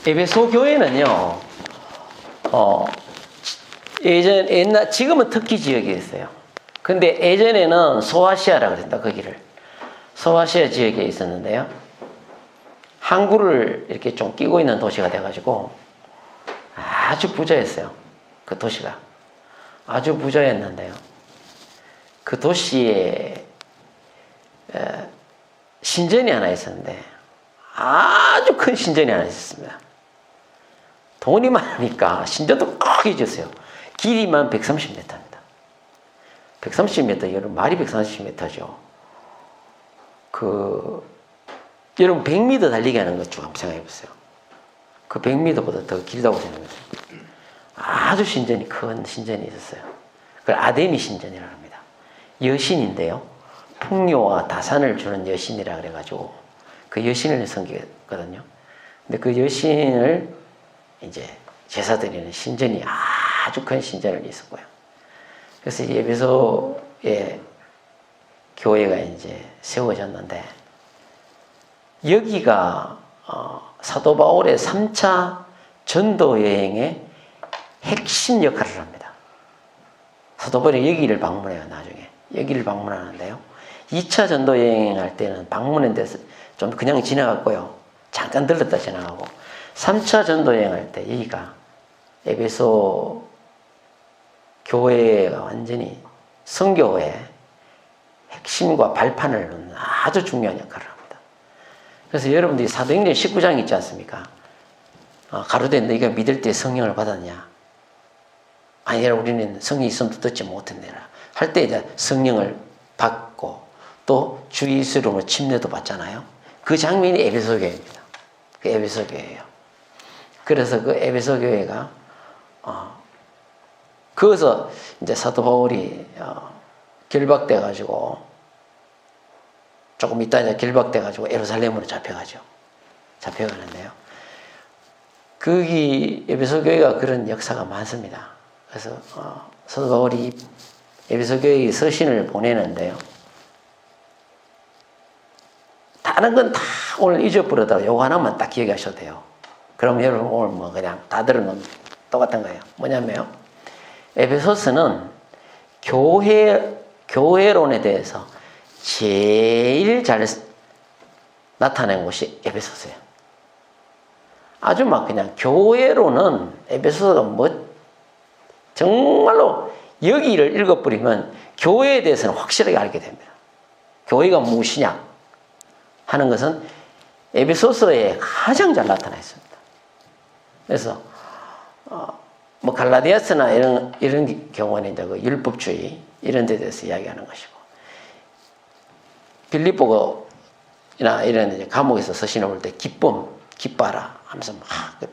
에베소 교회는요, 지금은 터키 지역에 있어요. 근데 예전에는 소아시아라고 그랬다, 거기를. 소아시아 지역에 있었는데요. 항구를 이렇게 좀 끼고 있는 도시가 돼가지고 아주 부자였어요. 그 도시가. 아주 부자였는데요. 그 도시에 신전이 하나 있었는데 아주 큰 신전이 하나 있었습니다. 돈이 많으니까 신전도 크게 지었어요. 길이만 130m입니다. 130m, 여러분 말이 130m죠. 여러분 100m 달리기 하는 것 좀 한번 생각해 보세요. 그 100m보다 더 길다고 생각해 보세요. 아주 큰 신전이 있었어요. 그걸 아데미 신전이라고 합니다. 여신인데요. 풍요와 다산을 주는 여신이라 그래가지고 그 여신을 섬기거든요. 근데 그 여신을 이제 제사 드리는 신전이 아주 큰 신전이 있었고요. 그래서 에베소에 교회가 이제 세워졌는데 여기가 사도 바울의 3차 전도 여행의 핵심 역할을 합니다. 사도 바울이 여기를 방문해요. 나중에 여기를 방문하는데요. 2차 전도 여행할 때는 방문했는데 좀 그냥 지나갔고요. 잠깐 들렀다 지나가고 3차 전도 여행할 때 여기가 에베소 교회가 완전히 선교의 핵심과 발판을 놓는 아주 중요한 역할을 합니다. 그래서 여러분들이 사도행전 19장 있지 않습니까? 가로되 너희가 믿을 때 성령을 받았냐? 아니라 우리는 성령이 있음도 듣지 못했느라 할 때 이제 성령을 받고 또 주 예수 이름으로 침례도 받잖아요. 그 장면이 에베소 교회입니다. 그 에베소 교회예요. 그래서 그 에베소 교회가 거기서 이제 사도 바울이 결박돼 가지고 조금 있다 이제 결박돼 가지고 예루살렘으로 잡혀가는데요. 거기 에베소 교회가 그런 역사가 많습니다. 그래서 사도 바울이 에베소 교회에 서신을 보내는데요. 다른 건 다 오늘 잊어버리다가 요거 하나만 딱 기억하셔도 돼요. 그럼 여러분 오늘 뭐 그냥 다 들은 건 똑같은 거예요. 뭐냐면요. 에베소서는 교회론에 대해서 제일 잘 나타낸 곳이 에베소서예요. 아주 막 그냥 교회론은 에베소서가 뭐 정말로 여기를 읽어버리면 교회에 대해서는 확실하게 알게 됩니다. 교회가 무엇이냐 하는 것은 에베소서에 가장 잘 나타나 있습니다. 그래서 뭐 갈라디아서나 이런 경우는 이제 그 율법주의 이런 데 대해서 이야기하는 것이고 빌립보나 이런 이제 감옥에서 서신을 볼 때 기뻐라 하면서 막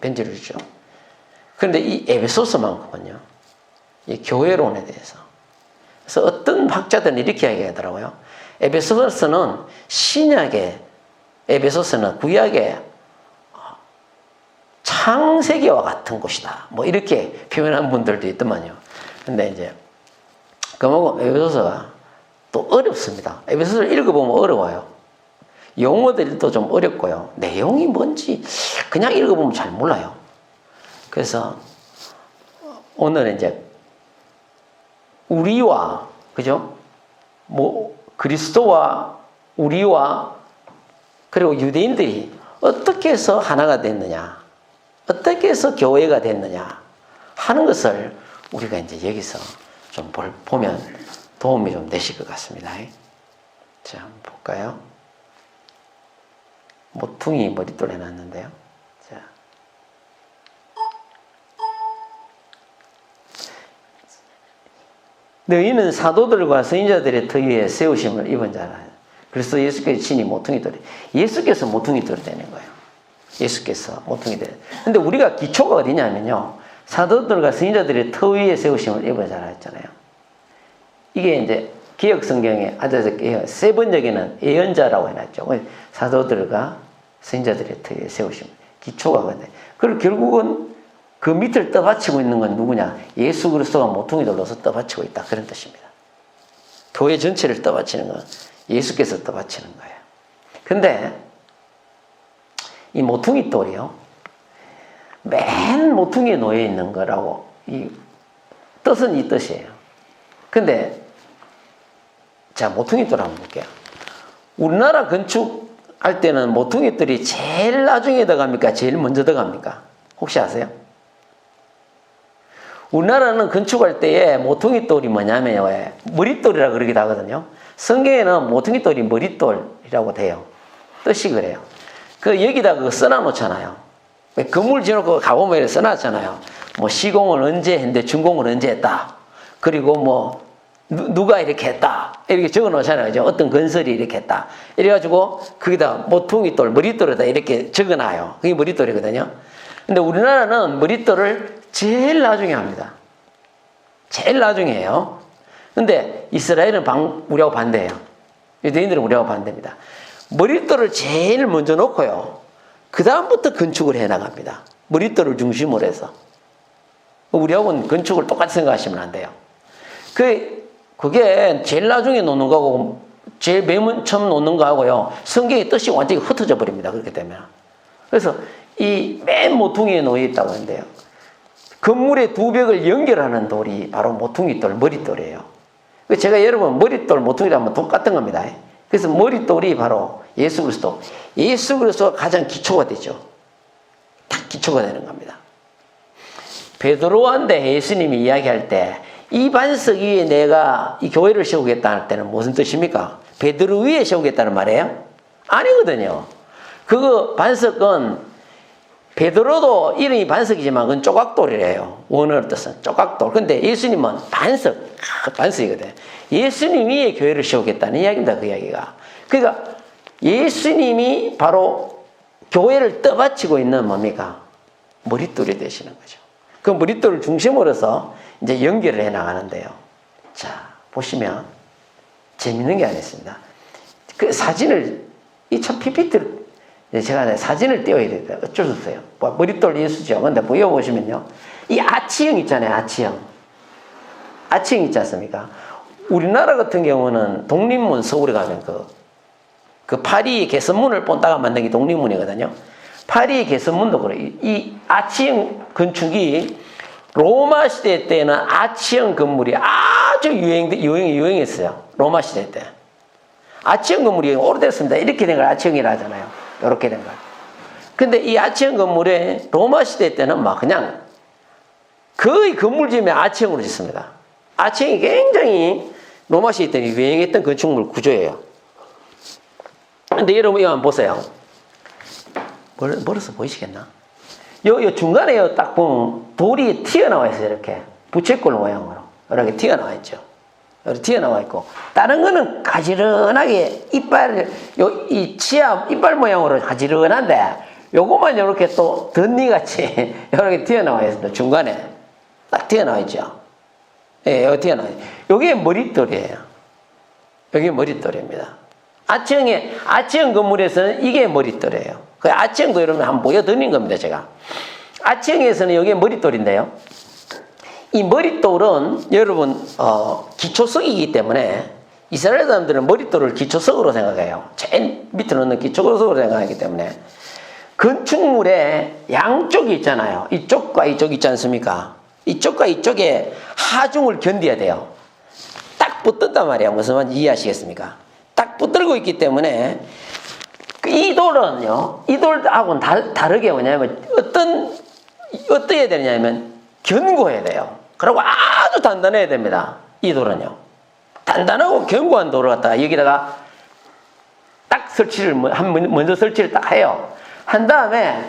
편지를 주죠. 그런데 이 에베소서만큼은요, 이 교회론에 대해서. 그래서 어떤 학자들은 이렇게 이야기하더라고요. 에베소서는 에베소서는 구약의 창세기와 같은 곳이다. 뭐 이렇게 표현한 분들도 있더만요. 근데 이제 그만큼 에베소서가 또 어렵습니다. 에베소서를 읽어보면 어려워요. 용어들도 좀 어렵고요. 내용이 뭔지 그냥 읽어보면 잘 몰라요. 그래서 오늘은 이제 우리와 그죠? 뭐 그리스도와 우리와 그리고 유대인들이 어떻게 해서 하나가 됐느냐, 어떻게 해서 교회가 됐느냐 하는 것을 우리가 이제 여기서 좀 보면 도움이 좀 되실 것 같습니다. 자, 한번 볼까요? 모퉁이 머릿돌 해놨는데요. 자. 너희는 사도들과 선지자들의 터위에 세우심을 입은 자라. 그래서 예수께서 친히 모퉁이돌이. 예수께서 모퉁이돌이 되는 거예요. 예수께서 모퉁이돌이. 근데 우리가 기초가 어디냐면요. 사도들과 선지자들의 터 위에 세우심을 입은 자라 했잖아요. 이게 이제 기억 성경에 세 번역에는 예언자라고 해놨죠. 사도들과 선지자들의 터 위에 세우심. 기초가 근데. 그리고 결국은 그 밑을 떠받치고 있는 건 누구냐? 예수 그리스도가 모퉁이돌로서 떠받치고 있다. 그런 뜻입니다. 교회 전체를 떠받치는 건 예수께서 떠받치는 거예요. 근데 이 모퉁이돌이요. 맨 모퉁이에 놓여 있는 거라고. 이 뜻은 이 뜻이에요. 근데 자, 모퉁이돌 한번 볼게요. 우리나라 건축할 때는 모퉁이돌이 제일 나중에 들어갑니까? 제일 먼저 들어갑니까? 혹시 아세요? 우리나라는 건축할 때에 모퉁이돌이 뭐냐면 왜 머릿돌이라고 그러기도 하거든요. 성경에는 모퉁이돌이 머릿돌이라고 돼요. 뜻이 그래요. 그 여기다 그거 써놔놓잖아요. 건물 지어놓고 가보면 이렇게 써놨잖아요. 뭐 시공을 언제 했는데 준공을 언제 했다. 그리고 뭐 누가 이렇게 했다. 이렇게 적어 놓잖아요. 그죠? 어떤 건설이 이렇게 했다. 이래가지고 거기다 모퉁이돌, 머릿돌에다 이렇게 적어 놔요. 그게 머릿돌이거든요. 근데 우리나라는 머릿돌을 제일 나중에 합니다. 제일 나중에 해요. 근데 이스라엘은 우리하고 반대예요. 유대인들은 우리하고 반대입니다. 머릿돌을 제일 먼저 놓고요. 그 다음부터 건축을 해나갑니다. 머릿돌을 중심으로 해서. 우리하고는 건축을 똑같이 생각하시면 안 돼요. 그게 제일 나중에 놓는 거하고 제일 맨 처음 놓는 거하고요. 성경의 뜻이 완전히 흩어져 버립니다. 그렇게 되면. 그래서 이 맨 모퉁이에 놓여 있다고 하는데요. 건물의 두 벽을 연결하는 돌이 바로 모퉁이돌, 머릿돌이에요. 제가 여러분 머릿돌, 모퉁이라면 똑같은 겁니다. 그래서 머릿돌이 바로 예수 그리스도. 예수 그리스도가 가장 기초가 되죠. 딱 기초가 되는 겁니다. 베드로한테 예수님이 이야기할 때 이 반석 위에 내가 이 교회를 세우겠다 할 때는 무슨 뜻입니까? 베드로 위에 세우겠다는 말이에요? 아니거든요. 그 반석은 베드로도 이름이 반석이지만 그건 조각돌이래요. 원어의 뜻은 조각돌. 근데 예수님은 반석이거든. 예수님 위에 교회를 세우겠다는 이야기입니다. 그 이야기가. 그러니까 예수님이 바로 교회를 떠받치고 있는 뭡니까? 머릿돌이 되시는 거죠. 그 머릿돌을 중심으로 해서 이제 연결을 해 나가는데요. 자, 보시면 재밌는 게 하나 있습니다. 그 사진을, 이 참 PPT를, 제가 사진을 띄워야 돼요. 어쩔 수 없어요. 머릿돌 예수죠. 근데 보여보시면요. 이 아치형 있잖아요. 아치형. 아치형 있지 않습니까? 우리나라 같은 경우는 독립문 서울에 가면 그 파리 개선문을 본따가 만든 게 독립문이거든요. 파리 개선문도 그래요. 이 아치형 건축이 로마 시대 때는 아치형 건물이 아주 유행했어요. 로마 시대 때. 아치형 건물이 오래됐습니다. 이렇게 된 걸 아치형이라 하잖아요. 이렇게 된 걸. 근데 이 아치형 건물에 로마 시대 때는 막 그냥 거의 건물 지으면 아치형으로 짓습니다. 아치형이 굉장히 로마 시대 때 유행했던 건축물 구조예요. 근데 여러분 이거 한번 보세요. 멀어서 보이시겠나? 요 중간에 딱 보면 돌이 튀어나와 있어요. 이렇게 부채꼴 모양으로 이렇게 튀어나와 있죠. 이렇게 튀어나와 있고 다른 거는 가지런하게 이 치아 이빨 모양으로 가지런한데 요것만 이렇게 또 덧니같이 이렇게 튀어나와 있습니다. 중간에 딱 튀어나와 있죠. 예, 여기 튀어나와 있죠. 요게 머릿돌이에요. 여기 머릿돌입니다. 아치형 건물에서는 이게 머릿돌이에요. 그 아치형도 여러분 한번 보여드린 겁니다, 제가. 아치형에서는 여기에 머릿돌인데요. 이 머릿돌은 여러분, 기초석이기 때문에 이스라엘 사람들은 머릿돌을 기초석으로 생각해요. 제일 밑에 놓는 기초석으로 생각하기 때문에 건축물의 양쪽이 있잖아요. 이쪽과 이쪽 있지 않습니까? 이쪽과 이쪽에 하중을 견뎌야 돼요. 딱 붙었단 말이에요. 무슨 말인지 이해하시겠습니까? 딱 붙들고 있기 때문에 이 돌은요, 이 돌하고는 다르게 뭐냐면 어떠해야 되냐면 견고해야 돼요. 그리고 아주 단단해야 됩니다. 이 돌은요. 단단하고 견고한 돌을 갖다가 여기다가 딱 먼저 설치를 딱 해요. 한 다음에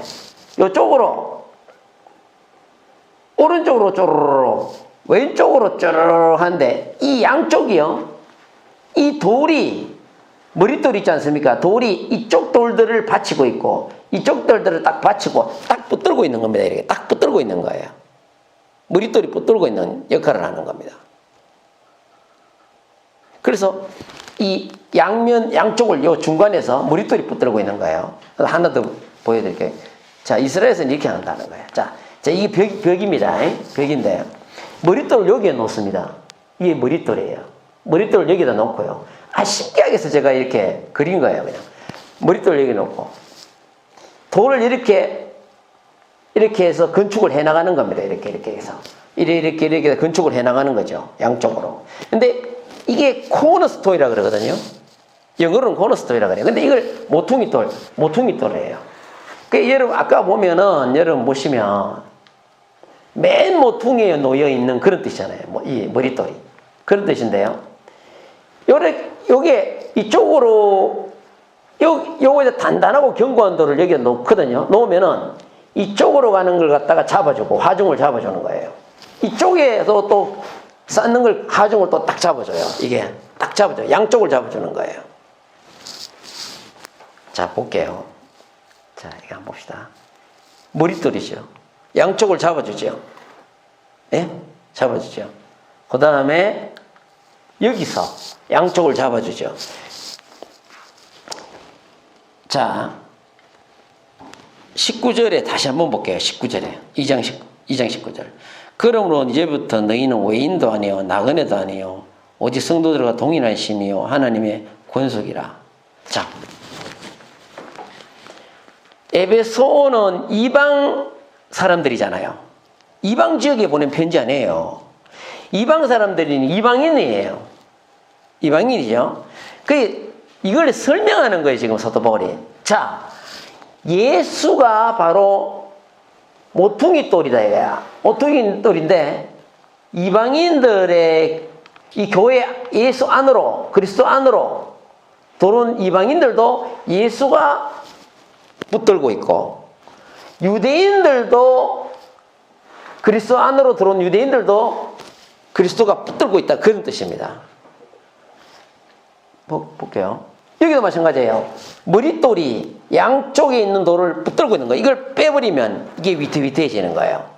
이쪽으로 오른쪽으로 쪼르르 왼쪽으로 쪼르르 한데 이 양쪽이요. 이 돌이 머릿돌 있지 않습니까? 돌이 이쪽 돌들을 받치고 있고 이쪽 돌들을 딱 받치고 딱 붙들고 있는 겁니다. 이렇게 딱 붙들고 있는 거예요. 머릿돌이 붙들고 있는 역할을 하는 겁니다. 그래서 이 양쪽을 요 중간에서 머릿돌이 붙들고 있는 거예요. 하나 더 보여드릴게요. 자, 이스라엘에서는 이렇게 한다는 거예요. 자, 이게 벽입니다. 벽인데 머릿돌을 여기에 놓습니다. 이게 머릿돌이에요. 머릿돌을 여기다 놓고요. 신기하게 해서 제가 이렇게 그린 거예요. 그냥 머릿돌을 여기 놓고 돌을 이렇게 이렇게 해서 건축을 해 나가는 겁니다. 이렇게 해서. 이렇게 건축을 해 나가는 거죠. 양쪽으로. 근데 이게 코너스톤이라 그러거든요. 영어로는 코너스톤이라 그래요. 근데 이걸 모퉁이돌이에요. 그 여러분 아까 보면은 여러분 보시면 맨 모퉁이에 놓여 있는 그런 뜻이잖아요. 이 머릿돌이. 그런 뜻인데요. 요게 이쪽으로 요거 단단하고 견고한 돌을 여기에 놓거든요. 놓으면은 이쪽으로 가는 걸 갖다가 잡아주고 하중을 잡아주는 거예요. 이쪽에서 또 쌓는 걸 하중을 또 딱 잡아줘요. 이게 딱 잡아줘요. 양쪽을 잡아주는 거예요. 자, 볼게요. 자, 이거 한번 봅시다. 머릿돌이죠. 양쪽을 잡아주죠. 예? 잡아주죠. 그 다음에 여기서 양쪽을 잡아주죠. 자, 19절에 다시 한번 볼게요. 19절에. 2장 19절. 그러므로 이제부터 너희는 외인도 아니요 나그네도 아니요 오직 성도들과 동일한 심이요 하나님의 권속이라. 자, 에베소는 이방 사람들이잖아요. 이방 지역에 보낸 편지 아니에요. 이방 사람들이 이방인이에요. 이방인이죠. 이걸 설명하는 거예요, 지금 사도 바울이. 자, 예수가 바로 모퉁이돌이다 이거야. 모퉁이돌인데 이방인들의 이 교회 예수 안으로 그리스도 안으로 들어온 이방인들도 예수가 붙들고 있고 유대인들도 그리스도 안으로 들어온 유대인들도 그리스도가 붙들고 있다 그런 뜻입니다. 볼게요. 여기도 마찬가지예요. 머릿돌이 양쪽에 있는 돌을 붙들고 있는 거예요. 이걸 빼버리면 이게 위태위태해지는 거예요.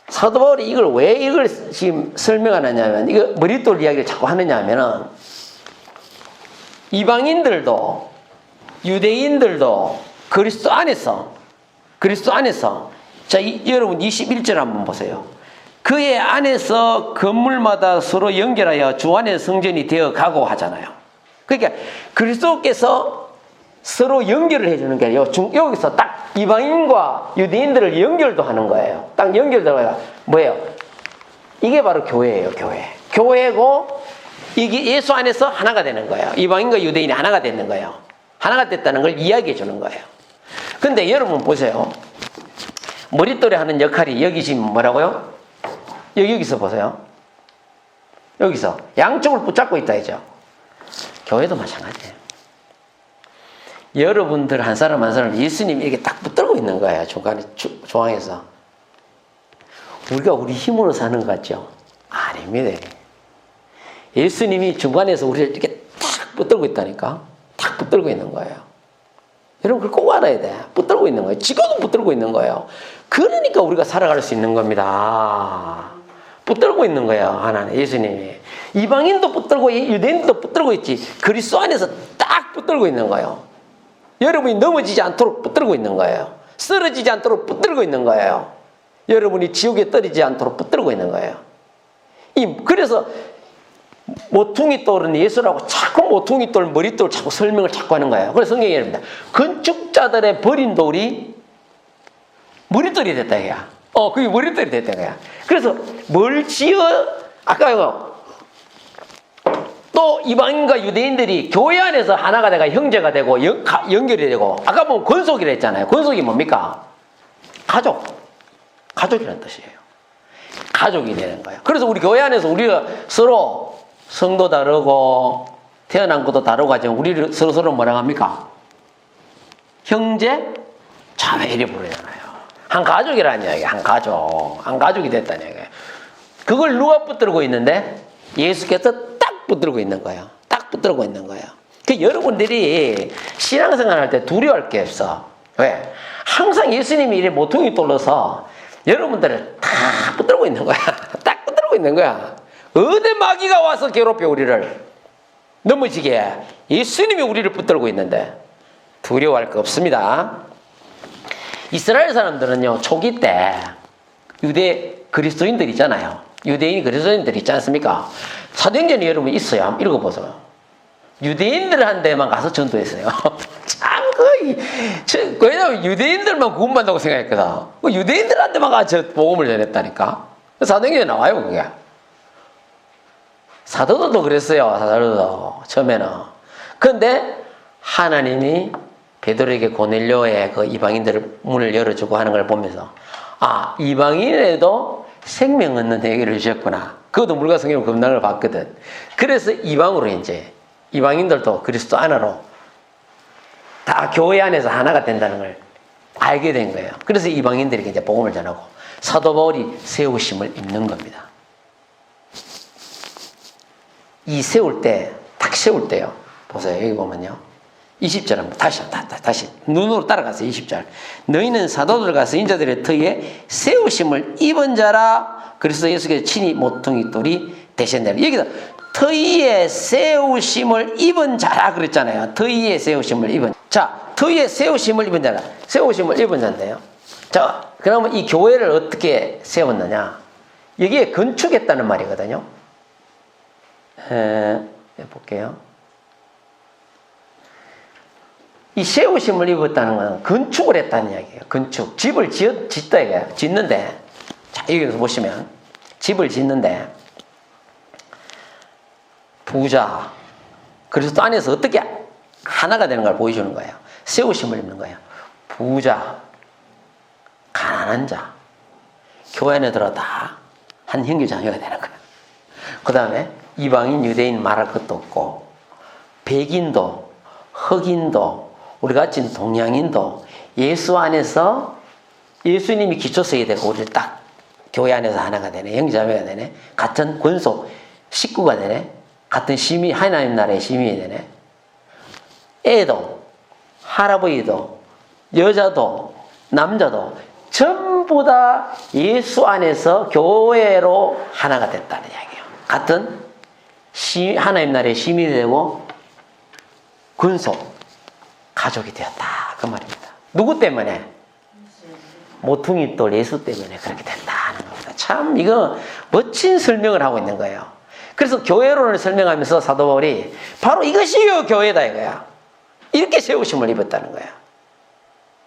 사도 바울이 이걸 지금 설명하느냐면 이거 머릿돌 이야기를 자꾸 하느냐 하면은 이방인들도 유대인들도 그리스도 안에서 자, 여러분 21절 한번 보세요. 그의 안에서 건물마다 서로 연결하여 주 안에 성전이 되어 가고 하잖아요. 그러니까 그리스도께서 서로 연결을 해주는 게 아니라 여기서 딱 이방인과 유대인들을 연결도 하는 거예요. 딱 연결되어야 뭐예요? 이게 바로 교회예요. 교회고 이게 예수 안에서 하나가 되는 거예요. 이방인과 유대인이 하나가 되는 거예요. 하나가 됐다는 걸 이야기해 주는 거예요. 근데 여러분 보세요. 머릿돌이 하는 역할이 여기 지금 뭐라고요? 여기서 보세요. 여기서 양쪽을 붙잡고 있다 이죠. 교회도 마찬가지예요. 여러분들 한 사람 한 사람 예수님이 이렇게 딱 붙들고 있는 거예요. 중간에 중앙에서. 우리가 우리 힘으로 사는 것 같죠? 아닙니다. 예수님이 중간에서 우리를 이렇게 딱 붙들고 있다니까. 딱 붙들고 있는 거예요. 여러분 그걸 꼭 알아야 돼. 붙들고 있는 거예요. 지금도 붙들고 있는 거예요. 그러니까 우리가 살아갈 수 있는 겁니다. 붙들고 있는 거예요. 하나님 예수님이. 이방인도 붙들고 유대인도 붙들고 있지. 그리스도 안에서 딱 붙들고 있는 거예요. 여러분이 넘어지지 않도록 붙들고 있는 거예요. 쓰러지지 않도록 붙들고 있는 거예요. 여러분이 지옥에 떨어지지 않도록 붙들고 있는 거예요. 그래서 모퉁이돌은 예수라고 자꾸 모퉁이돌, 머릿돌 자꾸 설명을 자꾸 하는 거예요. 그래서 성경에 이릅니다. 건축자들의 버린 돌이 머릿돌이 됐다 이거야. 그게 머릿돌이 됐다 이거야. 그래서 뭘 아까 이거 또 이방인과 유대인들이 교회 안에서 하나가 되고 형제가 되고 연결이 되고 아까 보면 권속이라 했잖아요. 권속이 뭡니까? 가족이라는 뜻이에요. 가족이 되는 거예요. 그래서 우리 교회 안에서 우리가 서로 성도 다르고 태어난 것도 다르고 하지만 우리를 서로 뭐라고 합니까? 형제, 자매 이래 부르잖아요. 한 가족이라는 이야기예요. 한 가족이 됐다는 이야기예요. 그걸 누가 붙들고 있는데 예수께서 딱 붙들고 있는 거예요. 딱 붙들고 있는 거예요. 여러분들이 신앙생활 할 때 두려워할 게 없어. 왜? 항상 예수님이 이래 모퉁이 돌려서 여러분들을 다 붙들고 있는 거야. 딱 붙들고 있는 거야. 어디 마귀가 와서 괴롭혀 우리를 넘어지게 예수님이 우리를 붙들고 있는데 두려워할 거 없습니다. 이스라엘 사람들은요 초기 때 유대 그리스도인들 있잖아요. 유대인 그리스도인들 있지 않습니까? 사도행전이 여러분 있어요. 한번 읽어보세요. 유대인들한테만 가서 전도했어요. 참 왜냐면 유대인들만 구원받는다고 생각했거든. 유대인들한테만 가서 복음을 전했다니까. 사도행전에 나와요, 그게. 사도들도 그랬어요, 사도들도. 처음에는. 그런데 하나님이 베드로에게 고넬료의 그 이방인들을 문을 열어주고 하는 걸 보면서, 아, 이방인에도 생명 얻는 얘기를 주셨구나. 그것도 물과 성경으로 금단을 봤거든. 그래서 이방으로 이제, 이방인들도 그리스도 안으로 다 교회 안에서 하나가 된다는 걸 알게 된 거예요. 그래서 이방인들에게 이제 복음을 전하고 사도 바울이 세우심을 입는 겁니다. 이 세울 때, 딱 세울 때요. 보세요. 여기 보면요. 20절 한번 다시 눈으로 따라가세요. 20절. 너희는 사도들과 선지자들의 터에 세우심을 입은 자라. 그래서 예수께서 친히 모퉁이 돌이 되셨네요. 여기서 터위에 세우심을 입은 자라 그랬잖아요. 터위에 세우심을 입은. 자, 터위에 세우심을 입은 자라. 세우심을 입은 자인데요. 자, 그러면 이 교회를 어떻게 세웠느냐? 여기에 건축했다는 말이거든요. 볼게요. 이 세우심을 입었다는 건 건축을 했다는 이야기예요. 건축. 집을 짓다 이거예요. 짓는데, 자, 여기서 보시면, 집을 짓는데, 부자, 그리스도 안에서 어떻게 하나가 되는 걸 보여주는 거예요. 세우심을 입는 거예요. 부자, 가난한 자, 교회 안에 들어 다 한 형제 자매가 되는 거예요. 그 다음에 이방인, 유대인 말할 것도 없고, 백인도, 흑인도, 우리 같은 동양인도 예수 안에서 예수님이 기초석이 되고 우리를 딱 교회 안에서 하나가 되네. 형제 자매가 되네. 같은 권속 식구가 되네. 같은 시민, 하나님 나라의 시민이 되네. 애도, 할아버지도, 여자도, 남자도 전부 다 예수 안에서 교회로 하나가 됐다는 이야기예요. 같은 하나님 나라의 시민이 되고 군속 가족이 되었다. 그 말입니다. 누구 때문에? 모퉁이 돌 예수 때문에 그렇게 된다는 겁니다. 참 이거 멋진 설명을 하고 있는 거예요. 그래서 교회론을 설명하면서 사도 바울이 바로 이것이요 교회다 이거야. 이렇게 세우심을 입었다는 거야.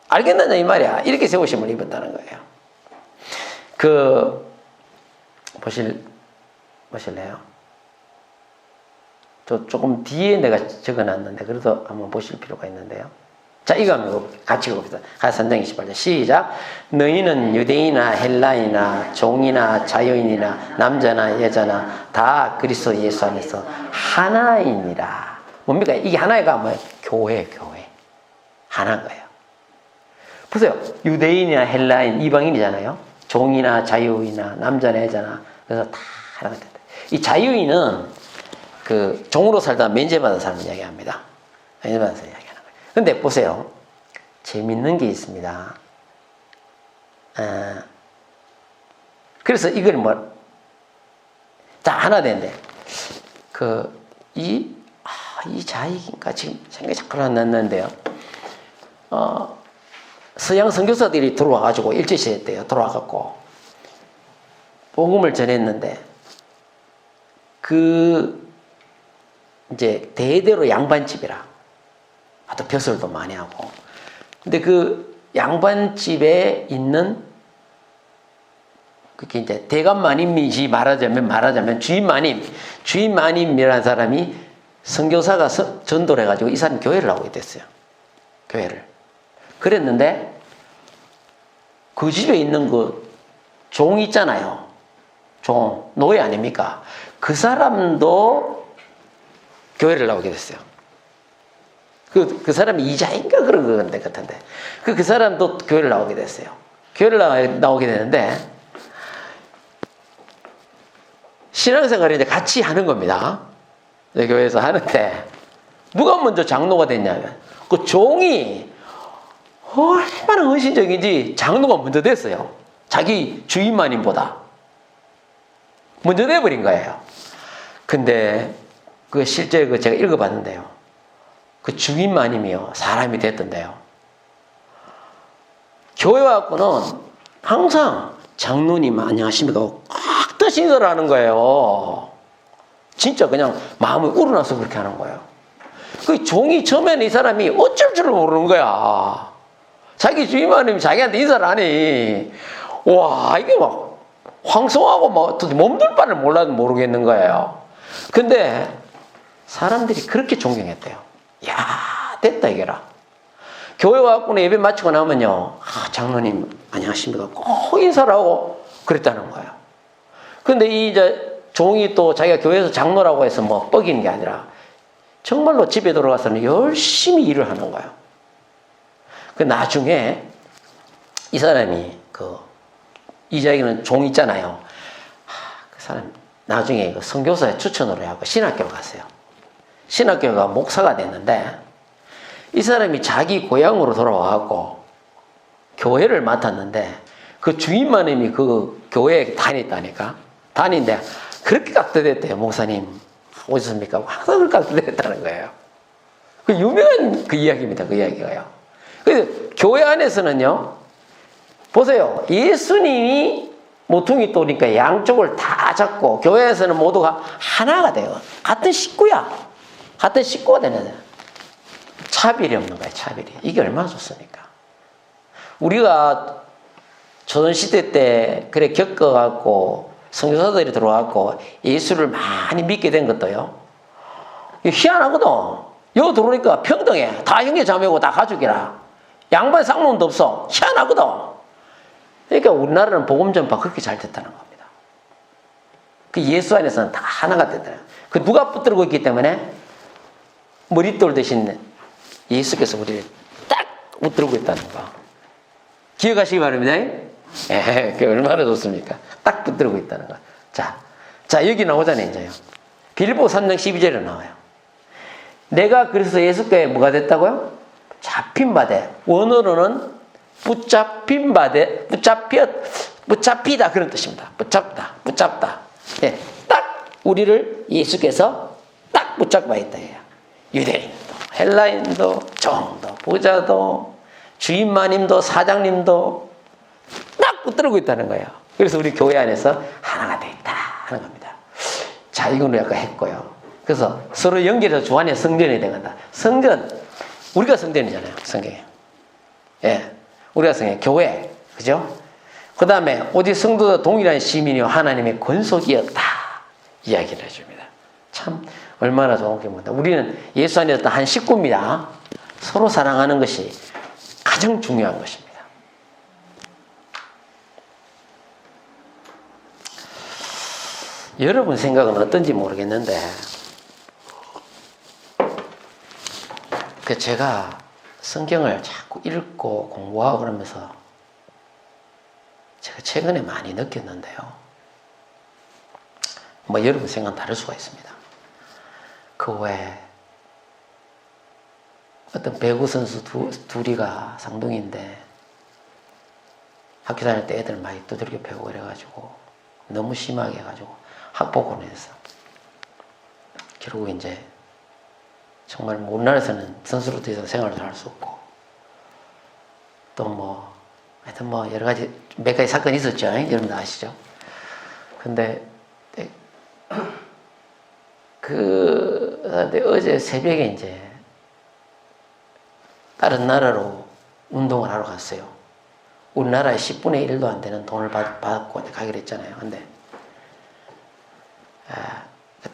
알겠느냐 이 말이야. 이렇게 세우심을 입었다는 거예요. 보실래요? 저 조금 뒤에 내가 적어놨는데 그래도 한번 보실 필요가 있는데요. 자, 이거 한번 같이 읽어봅시다. 3장 28절 시작. 너희는 유대인이나 헬라인이나 종이나 자유인이나 남자나 여자나 다 그리스도 예수 안에서 하나이니라. 뭡니까? 이게 하나가 뭐예요? 교회. 하나인 거예요. 보세요. 유대인이나 헬라인, 이방인이잖아요. 종이나 자유인이나 남자나 여자나 그래서 다 하나가 된다. 이 자유인은 그 종으로 살다 면제받은 사람을 이야기합니다. 면제받아서 이야기하는 거예요. 근데 보세요. 재밌는 게 있습니다. 그래서 이걸 자, 하나 되는데, 이 자익인가 지금 생각이 자꾸 안 났는데요. 서양 선교사들이 들어와가지고 일제시대 때요. 들어와갖고 복음을 전했는데, 이제 대대로 양반집이라 아주 벼슬도 많이 하고 근데 그 양반집에 있는 그게 이제 대감마님이지 말하자면 주임마님이라는 사람이 선교사가 전도를 해가지고 이 사람이 교회를 하고 있댔어요. 교회를 그랬는데 그 집에 있는 그 종 있잖아요. 종 노예 아닙니까? 그 사람도 교회를 나오게 됐어요. 그 사람이 이자인가 그런 건데 같은데 그 사람도 교회를 나오게 됐어요. 교회를 나오게 되는데 신앙생활을 이제 같이 하는 겁니다. 교회에서 하는데 누가 먼저 장로가 됐냐면 그 종이 얼마나 헌신적인지 장로가 먼저 됐어요. 자기 주임마님보다 먼저 돼버린 거예요. 근데 실제 제가 읽어봤는데요. 그 주임마님이요. 사람이 됐던데요. 교회 와서는 항상 장로님 안녕하십니까 꽉 떠 신설을 하는 거예요. 진짜 그냥 마음이 우러나서 그렇게 하는 거예요. 그 종이 처음에는 이 사람이 어쩔 줄 모르는 거야. 자기 주임하님이 자기한테 인사를 하니, 와, 이게 막 황송하고 막 몸둘 바를 몰라도 모르겠는 거예요. 근데 사람들이 그렇게 존경했대요. 야, 됐다 이게라. 교회 와갖고 예배 마치고 나면요, 장로님 안녕하십니까 꼭 인사를 하고 그랬다는 거예요. 근데 이 이제 종이 또 자기가 교회에서 장로라고 해서 뭐 뻐기는 게 아니라 정말로 집에 들어가서는 열심히 일을 하는 거예요. 그 나중에 이 사람이 이자에게는 종 있잖아요. 그 사람 나중에 그 선교사의 추천으로 해갖고 신학교로 갔어요. 신학교가 목사가 됐는데 이 사람이 자기 고향으로 돌아와갖고 교회를 맡았는데 그 주임마님이 그 교회에 다녔다니까. 다니는데 그렇게 깍듯했대요. 목사님 오셨습니까? 항상 깍듯했다는 거예요. 그 유명한 그 이야기입니다. 그 이야기가요. 그래서 교회 안에서는요, 보세요. 예수님이 모퉁이 또니까 양쪽을 다 잡고 교회에서는 모두가 하나가 돼요. 같은 식구야. 같은 식구가 되는 거예요. 차별이 없는 거예요. 차별이. 이게 얼마나 좋습니까? 우리가 조선시대 때 그래 겪어갖고 선교사들이 들어와갖고 예수를 많이 믿게 된 것도요. 희한하거든. 여기 들어오니까 평등해. 다 형제 자매고 다 가족이라. 양반 쌍놈도 없어. 희한하거든. 그러니까 우리나라는 복음 전파 그렇게 잘 됐다는 겁니다. 그 예수 안에서는 다 하나가 됐다는 거예요. 그 누가 붙들고 있기 때문에 머릿돌 대신 예수께서 우리를 딱 붙들고 있다는 거. 기억하시기 바랍니다. 그게 얼마나 좋습니까? 딱 붙들고 있다는 거. 자, 여기 나오잖아요, 이제요. 빌립보 3장 12절에 나와요. 내가 그래서 예수께 뭐가 됐다고요? 잡힌 바되. 원어로는 붙잡히다 그런 뜻입니다. 붙잡다. 네, 딱 우리를 예수께서 딱 붙잡아 있다. 유대인도, 헬라인도, 종도, 부자도, 주임마님도, 사장님도 딱 붙들고 있다는 거예요. 그래서 우리 교회 안에서 하나가 돼 있다 하는 겁니다. 자, 이거는 약간 했고요. 그래서 서로 연결해서 주 안에 성전이 되간다. 성전, 우리가 성전이잖아요. 성경에. 예, 우리가 성경, 교회, 그죠? 그 다음에 오직 성도도 동일한 시민이요 하나님의 권속이었다 이야기를 해줍니다. 참 얼마나 좋은 게입니다. 우리는 예수 안에서 한 식구입니다. 서로 사랑하는 것이 가장 중요한 것입니다. 여러분 생각은 어떤지 모르겠는데 제가 성경을 자꾸 읽고 공부하고 그러면서 제가 최근에 많이 느꼈는데요. 뭐 여러분 생각은 다를 수가 있습니다. 그 외에 어떤 배구 선수 둘이가 쌍둥이인데 학교 다닐 때 애들 많이 두들겨 패고 그래가지고 너무 심하게 해가지고 학폭원에서 결국 이제 정말 우리나라에서는 선수로 더 이상 생활을 할 수 없고 또 뭐 하여튼 뭐 여러 가지 몇 가지 사건이 있었죠. 여러분들 아시죠? 근데 어제 새벽에 이제 다른 나라로 운동을 하러 갔어요. 우리나라의 10분의 1도 안 되는 돈을 받고 가기로 했잖아요. 근데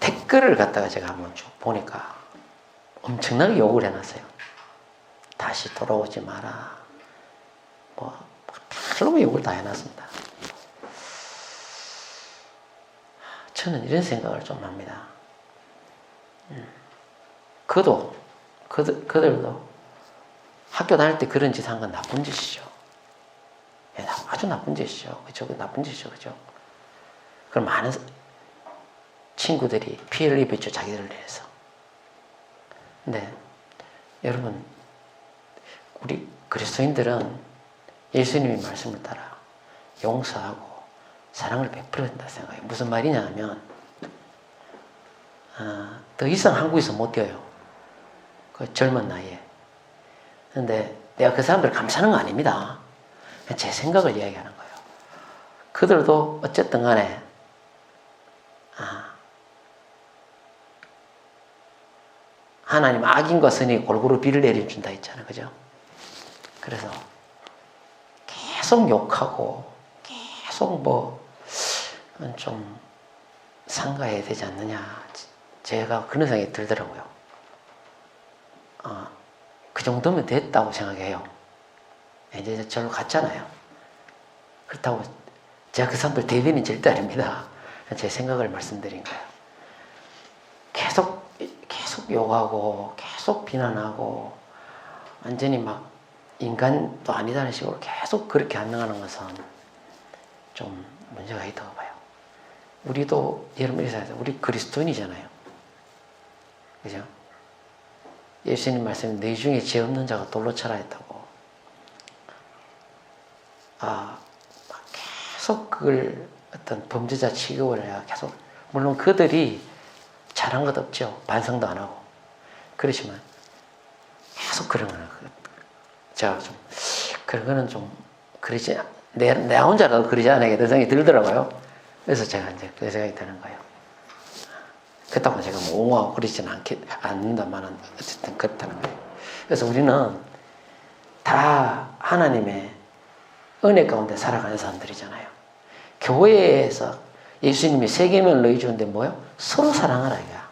댓글을 갖다가 제가 한번 쭉 보니까 엄청나게 욕을 해놨어요. 다시 돌아오지 마라. 뭐 별로 욕을 다 해놨습니다. 저는 이런 생각을 좀 합니다. 그들도 학교 다닐 때 그런 짓 한 건 나쁜 짓이죠. 아주 나쁜 짓이죠. 그죠? 나쁜 짓이죠. 그죠? 그럼 많은 친구들이 피해를 입었죠. 자기들을 위해서. 근데 여러분, 우리 그리스도인들은 예수님의 말씀을 따라 용서하고 사랑을 베풀어야 된다 생각해요. 무슨 말이냐 하면 더 이상 한국에서 못 뛰어요. 그 젊은 나이에. 근데 내가 그 사람들을 감싸는 거 아닙니다. 제 생각을 이야기하는 거예요. 그들도 어쨌든 간에 하나님 악인과 선이 골고루 비를 내려준다 했잖아요. 그죠? 그래서 계속 욕하고 계속 좀 상가해야 되지 않느냐. 제가 그런 생각이 들더라고요. 그 정도면 됐다고 생각해요. 이제 절로 갔잖아요. 그렇다고 제가 그 사람들 대변인 절대 아닙니다. 제 생각을 말씀드린 거예요. 계속 욕하고 계속 비난하고 완전히 막 인간도 아니다는 식으로 계속 그렇게 반응하는 것은 좀 문제가 있다고 봐요. 우리도 여러분 이사해서 우리 그리스도인이잖아요. 그죠? 예수님 말씀에 너희 중에 죄 없는 자가 돌로 쳐라 했다고. 계속 그걸 어떤 범죄자 취급을 해야 계속, 물론 그들이 잘한 것 없죠. 반성도 안 하고. 그렇지만 계속 그런 거는 제가 좀 그런 거는 좀 그러지, 내 혼자라도 그러지 않아야 그 생각이 들더라고요. 그래서 제가 이제 그 생각이 드는 거예요. 그렇다고 제가 옹호하고 그러지는 않는다만은 어쨌든 그렇다는 거예요. 그래서 우리는 다 하나님의 은혜 가운데 살아가는 사람들이잖아요. 교회에서 예수님이 세계명을 너희 주는데 뭐요? 서로 사랑하라 이거야.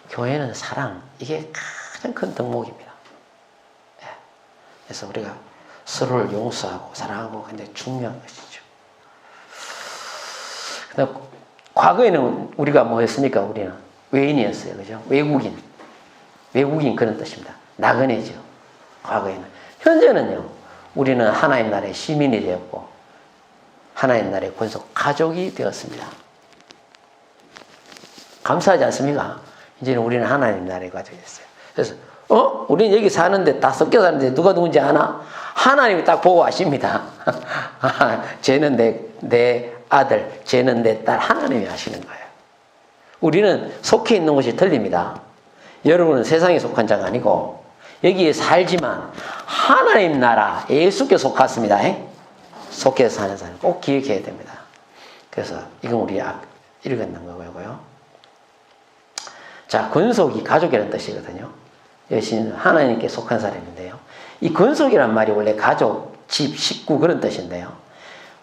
교회는 사랑, 이게 가장 큰 덕목입니다. 그래서 우리가 서로를 용서하고 사랑하고 굉장히 중요한 것이죠. 그다음 과거에는 우리가 뭐였습니까? 우리는 외인이었어요, 그죠? 외국인 그런 뜻입니다. 나그네죠. 과거에는. 현재는요, 우리는 하나님 나라의 시민이 되었고 하나님 나라의 권속 가족이 되었습니다. 감사하지 않습니까? 이제는 우리는 하나님 나라의 가족이 됐어요. 그래서 우리는 여기 사는데 다 섞여 사는데 누가 누군지 아나? 하나님이 딱 보고 아십니다. 쟤는 내 아들, 쟤는 내 딸, 하나님이 아시는 거예요. 우리는 속해 있는 곳이 틀립니다. 여러분은 세상에 속한 자가 아니고 여기에 살지만 하나님 나라, 예수께 속했습니다. 속해서 사는 사람 꼭 기억해야 됩니다. 그래서 이건 우리 읽었는 거고요. 자, 권속이 가족이라는 뜻이거든요. 여신 하나님께 속한 사람인데요. 이 권속이란 말이 원래 가족, 집, 식구 그런 뜻인데요.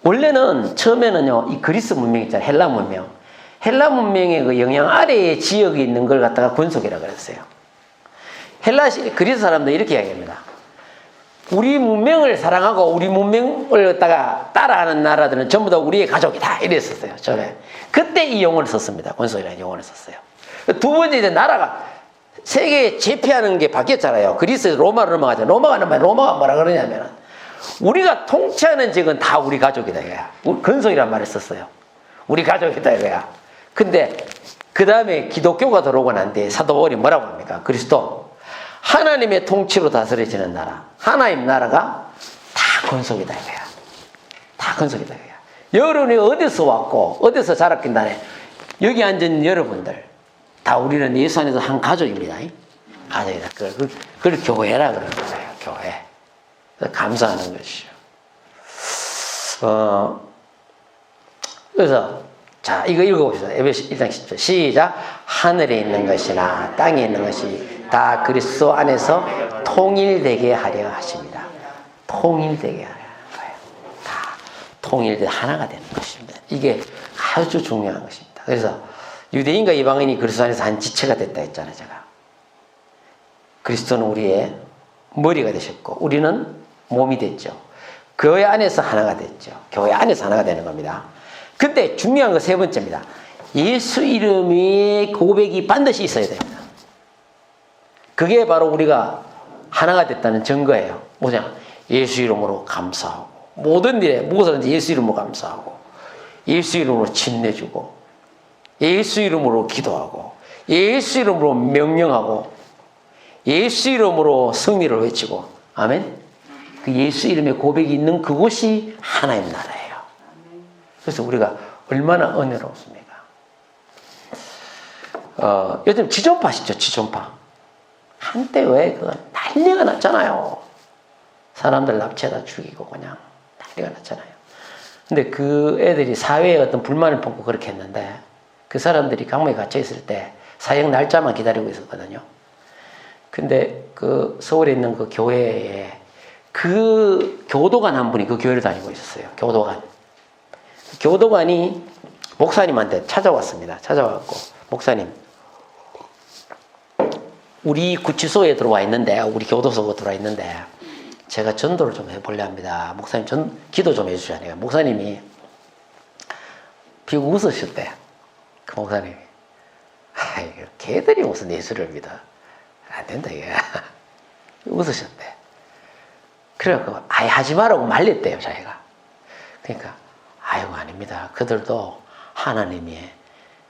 원래는 처음에는요, 이 그리스 문명 있잖아요. 헬라 문명. 헬라 문명의 그 영향 아래에 지역이 있는 걸 갖다가 권속이라고 그랬어요. 그리스 사람도 이렇게 이야기합니다. 우리 문명을 사랑하고 우리 문명을 갖다가 따라하는 나라들은 전부 다 우리의 가족이다. 이랬었어요. 처음에. 그때 이 용어를 썼습니다. 권속이라는 용어를 썼어요. 두 번째 이제 나라가 세계에 제패하는 게 바뀌었잖아요. 그리스에서 로마로 넘어가죠. 로마가 뭐라 그러냐면 우리가 통치하는 지역은 다 우리 가족이다 이거야. 권속이란 말을 썼어요. 우리 가족이다 이거야. 근데 그 다음에 기독교가 들어오고 난 뒤에 사도 바울이 뭐라고 합니까? 그리스도 하나님의 통치로 다스려지는 나라, 하나님 나라가 다 권속이다 이거야. 다 권속이다 이거야. 여러분이 어디서 왔고 어디서 자랐긴다네. 여기 앉은 여러분들 다 우리는 예수 안에서 한 가족입니다. 가족이다. 그걸 교회라 그러는 거예요. 교회. 감사하는 것이죠. 그래서 자, 이거 읽어봅시다. 에베소 1장 10절. 시작. 하늘에 있는 것이나 땅에 있는 것이 다 그리스도 안에서 통일되게 하려 하십니다. 통일되게 하려 하는 거예요. 다 통일돼 하나가 되는 것입니다. 이게 아주 중요한 것입니다. 그래서 유대인과 이방인이 그리스도 안에서 한 지체가 됐다 했잖아요, 제가. 그리스도는 우리의 머리가 되셨고 우리는 몸이 됐죠. 교회 안에서 하나가 됐죠. 교회 안에서 하나가 되는 겁니다. 근데 중요한 거 세 번째입니다. 예수 이름의 고백이 반드시 있어야 됩니다. 그게 바로 우리가 하나가 됐다는 증거예요. 뭐냐? 예수 이름으로 감사하고 모든 일에 무엇이든지 예수 이름으로 감사하고 예수 이름으로 침내주고 예수 이름으로 기도하고 예수 이름으로 명령하고 예수 이름으로 승리를 외치고 아멘? 그 예수 이름의 고백이 있는 그곳이 하나님 나라예요. 그래서 우리가 얼마나 은혜롭습니까? 요즘 지존파 아시죠? 지존파. 한때 왜 그거 난리가 났잖아요. 사람들 납치하다 죽이고 그냥 난리가 났잖아요. 근데 그 애들이 사회에 어떤 불만을 품고 그렇게 했는데 그 사람들이 감옥에 갇혀 있을 때 사형 날짜만 기다리고 있었거든요. 근데 그 서울에 있는 그 교회에 그 교도관 한 분이 그 교회를 다니고 있었어요. 교도관이 목사님한테 찾아왔습니다. 찾아왔고, 목사님, 우리 구치소에 들어와 있는데, 우리 교도소에 들어와 있는데, 제가 전도를 좀 해보려 합니다. 목사님, 기도 좀 해주셔야. 목사님이 비고 웃으셨대. 그 목사님이. 아이, 걔들이 무슨 예수를 믿어. 안 된다, 이게. 웃으셨대. 그래갖고, 아예 하지 말라고 말렸대요, 자기가. 그러니까, 아이고, 아닙니다. 그들도 하나님의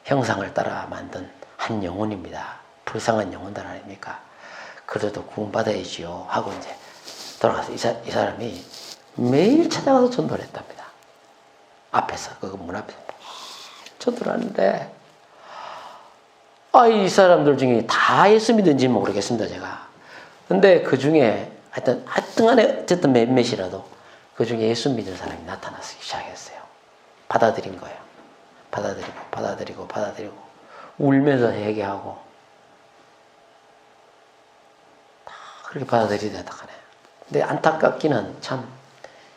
형상을 따라 만든 한 영혼입니다. 불쌍한 영혼들 아닙니까? 그래도 구원받아야지요. 하고 이제 돌아가서 이 사람이 매일 찾아가서 전도를 했답니다. 앞에서, 그 문 앞에서. 전도를 하는데, 이 사람들 중에 다 예수 믿은지 모르겠습니다, 제가. 근데 그 중에 하여튼 간에 어쨌든 몇몇이라도 그 중에 예수 믿는 사람이 나타나기 시작했어요. 받아들인 거예요. 받아들이고 울면서 회개하고 그렇게 받아들이다 하네. 근데 안타깝기는 참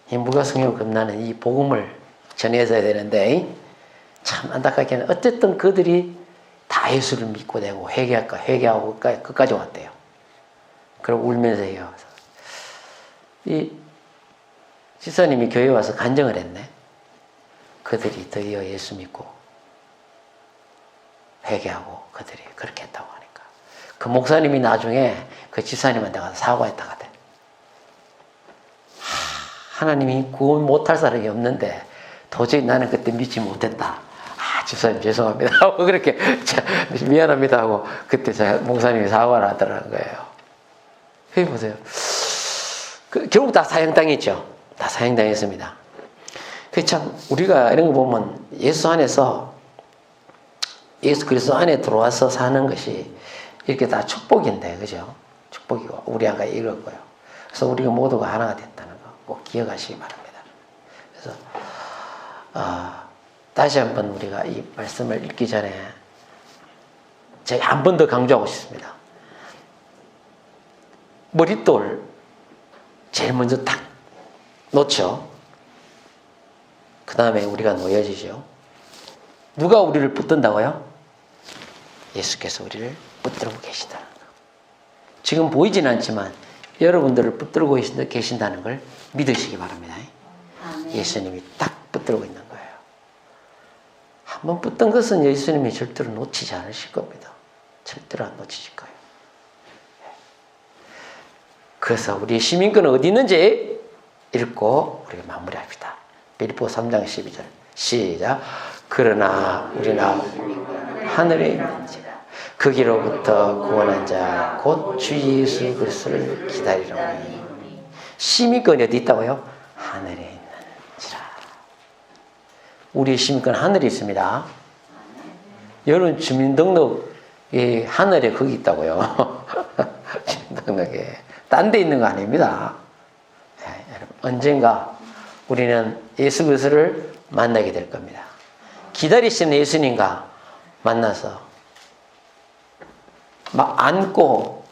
물과 성령을 겁나는 이 복음을 전해줘야 되는데 참 안타깝기는 어쨌든 그들이 다 예수를 믿고 되고 회개하고 끝까지 왔대요. 그리고 울면서 얘기하면서 이 집사님이 교회에 와서 간증을 했네. 그들이 드디어 예수 믿고 회개하고 그들이 그렇게 했다고 하니까 그 목사님이 나중에 그 집사님한테 가서 사과했다고 하대. 하나님이 구원 못할 사람이 없는데 도저히 나는 그때 믿지 못했다. 집사님 죄송합니다 하고 그렇게 미안합니다 하고 그때 목사님이 사과를 하더라는 거예요. 여기 보세요. 결국 다 사형당했죠. 다 사형당했습니다. 참 우리가 이런 거 보면 예수 안에서 예수 그리스도 안에 들어와서 사는 것이 이렇게 다 축복인데, 그죠? 축복이고 우리 아까 읽었고요. 그래서 우리가 모두가 하나가 됐다는 거 꼭 기억하시기 바랍니다. 그래서 다시 한번 우리가 이 말씀을 읽기 전에 제가 한 번 더 강조하고 싶습니다. 머릿돌 제일 먼저 탁 놓죠. 그 다음에 우리가 놓여지죠. 누가 우리를 붙든다고요? 예수께서 우리를 붙들고 계시다는 거. 지금 보이진 않지만 여러분들을 붙들고 계신다는 걸 믿으시기 바랍니다. 예수님이 딱 붙들고 있는 거예요. 한번 붙든 것은 예수님이 절대로 놓치지 않으실 겁니다. 절대로 안 놓치실 거예요. 그래서 우리 시민권은 어디 있는지 읽고 우리가 마무리합니다. 빌립보 3장 12절 시작. 그러나 우리나 하늘에 있는지라 거기로부터 구원한 자 곧 주 예수 그리스도를 기다리려니 시민권이 어디 있다고요? 하늘에 있는지라. 우리의 시민권 하늘에 있습니다. 여러분 주민등록이 하늘에 거기 있다고요. 주민등록에 딴 데 있는 거 아닙니다. 여러분 언젠가 우리는 예수 그리스도를 만나게 될 겁니다. 기다리시는 예수님과 만나서 막 안고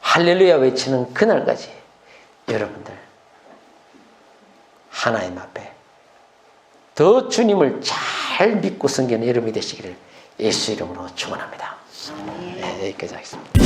할렐루야 외치는 그날까지 여러분들 하나님 앞에 더 주님을 잘 믿고 섬기는 여러분이 되시기를 예수 이름으로 축원합니다. 네, 여기까지 하겠습니다.